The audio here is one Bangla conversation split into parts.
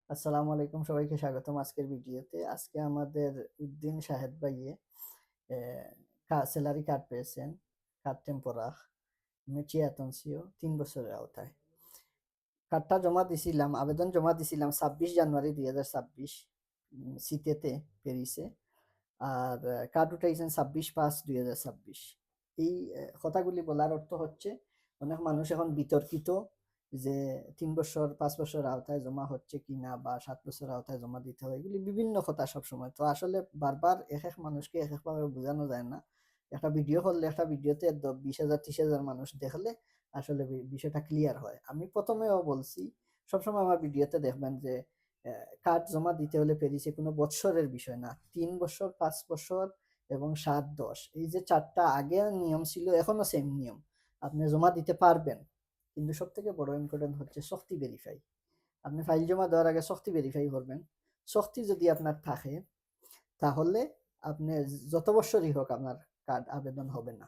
আসসালামু আলাইকুম, সবাইকে স্বাগতম আজকের ভিডিওতে। আজকে আমাদের উদ্দিন শাহেদ ভাইয়ে স্যালারি কার্ড পেয়েছেন, কার্ড টেম্পোরাল মেচি অ্যাতেন্সিও ৩ বছরের আওতায়। কার্ডটা জমা দিছিলাম, আবেদন জমা দিছিলাম ২৬ জানুয়ারি ২০২৬ সিটেতে, প্যারিসে। আর কার্ড উঠাইছেন ২৬/৫/২০২৬। এই কথাগুলি বলার অর্থ হচ্ছে, অনেক মানুষ এখন বিতর্কিত যে ৩ বছর ৫ বছর আওতায় জমা হচ্ছে কিনা বা ৭ বছর আওতায় জমা দিতে হয়, এগুলি বিভিন্ন কথা সবসময়। তো আসলে বারবার এক এক মানুষকে এক একভাবে বোঝানো যায় না। একটা ভিডিও করলে, একটা ভিডিওতে ২০,০০০ ৩০,০০০ মানুষ দেখলে আসলে বিষয়টা ক্লিয়ার হয়। আমি প্রথমেও বলছি, সবসময় আমার ভিডিওতে দেখবেন যে কার্ড জমা দিতে হলে প্যারিসে কোনো বৎসরের বিষয় না, ৩ বছর, ৫ বছর এবং ৭-১০, এই যে চারটা আগে নিয়ম ছিল, এখনো সেম নিয়ম। আপনি জমা দিতে পারবেন, কিন্তু সব থেকে বড় ইম্পর্টেন্ট হচ্ছে শক্তি ভেরিফাই। আপনি ফাইল জমা দেওয়ার আগে শক্তি ভেরিফাই করবেন। শক্তি যদি আপনার থাকে, তাহলে আপনি যত বছরই হোক আপনার কার্ড আবেদন হবে না।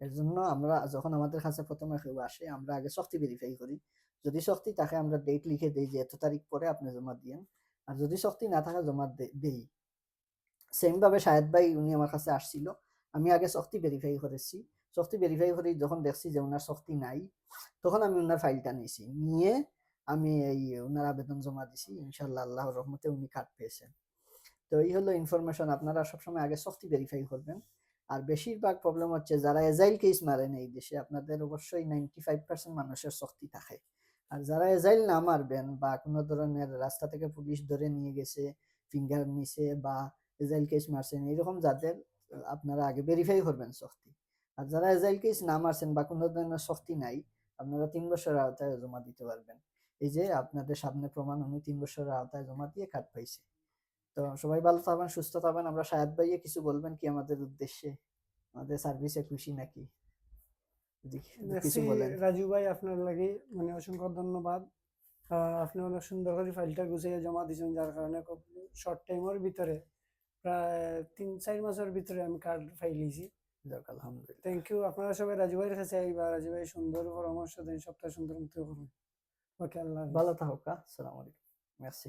এর জন্য আমরা যখন আমাদের কাছে প্রথমে কেউ আসে, আমরা আগে শক্তি ভেরিফাই করি। যদি শক্তি থাকে, আমরা ডেট লিখে দেই যে এত তারিখ পরে আপনি জমা দিয়েন। আর যদি শক্তি না থাকে, জমা দেই। সেম ভাবে শাহেদ ভাই উনি আমার কাছে আসছিল, আমি আগে শক্তি ভেরিফাই করেছি। শক্তি ভেরিফাই করে যখন দেখছি যে ওনার শক্তি নাই, তখন আমি ওনার ফাইলটা নিয়েছি, নিয়ে আমি এই ওনার আবেদন জমা দিছি। ইনশাল্লাহ আল্লাহর রহমতে উনি কার্ড পেয়েছেন। তো এই হলো ইনফরমেশন, আপনারা সবসময় আগে শক্তি ভেরিফাই করবেন। আর বেশিরভাগ প্রবলেম হচ্ছে যারা এজাইল কেস মারেন এই দেশে, আপনাদের অবশ্যই 95% মানুষের শক্তি থাকে। আর যারা এজাইল না মারবেন, বা কোনো ধরনের রাস্তা থেকে পুলিশ ধরে নিয়ে গেছে, ফিঙ্গার নিছে বা এজাইল কেস মারছেন, এরকম যাদের, আপনারা আগে ভেরিফাই করবেন শক্তি। আর যারা এজাইল কেস না মারছেন বা কোনো ধরনের শক্তি নাই, আপনারা ৩ বছরের আওতায় জমা দিতে পারবেন। এই যে আপনাদের সামনে প্রমাণ, উনি 3 বছরের আওতায় জমা দিয়ে কার্ড পাইছে। তো সবাই ভালো থাকবেন, সুস্থ থাকবেন। আমরা শাহেদ ভাইয়া কিছু বলবেন কি আমাদের উদ্দেশ্যে? আমাদের সার্ভিসে খুশি নাকি? যদি কিছু মেসি বলেন। রাজু ভাই, আপনার লাগি মানে অসংখ্য ধন্যবাদ। আপনি অনেক সুন্দর করে ফাইলটা গুছিয়ে জমা দিয়েছেন, যার কারণে খুব শর্ট টাইমের ভিতরে প্রায় ৩-৪ মাসের ভিতরে আমি কার্ড ফাইলিয়েছি। যাক আলহামদুলিল্লাহ। Thank you. আপনারা সবাই রাজু ভাইয়ের কাছে আইবা, রাজু ভাই সুন্দর পরামর্শ দেন, সবটা সুন্দর মতো করুন। ওকে, আল্লাহ হাফিজ। ভালো থাকুক। আসসালামু আলাইকুম। মেরসি।